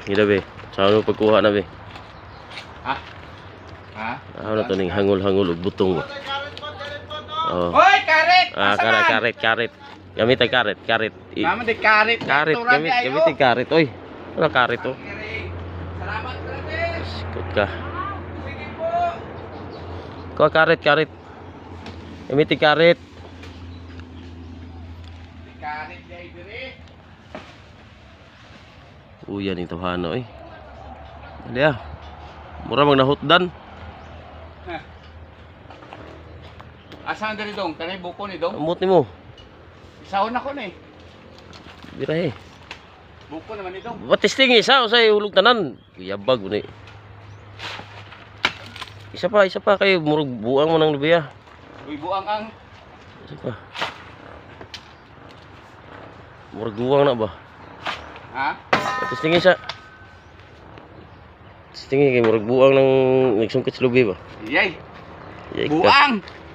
Gila be. Saan mo pagkuha na be? Ha? Ha? Ano na to ning hangul-hangul ug butong. Oh. Hoy, karet! Karet. Gamit ay karet. Naman di karet. Karet, gamit ay karet. Oy. Ano karet to? Salamat, karet. Sikot ka. Sige po. Kuha karet. Gamit ay karet. Di karet di ay dire. Uyan ito hano eh. Dali ah. Mura magnahutdan. Asan diri dong? Kanay buko ni dong? Amot nimo. Isahon ako ni. Birahe. Buko naman ni dong. Batisting isa usay hulog tanan. Kuyabag ni. Isa pa kay murag buang mo nang lubiya. Uy, buang ang. Isa pa. Murag buang na ba? Ha? Batisting isa. Batisting kay murag buang nang nagsungkit sa lubi ba? Iyay. Yay ka. Buang.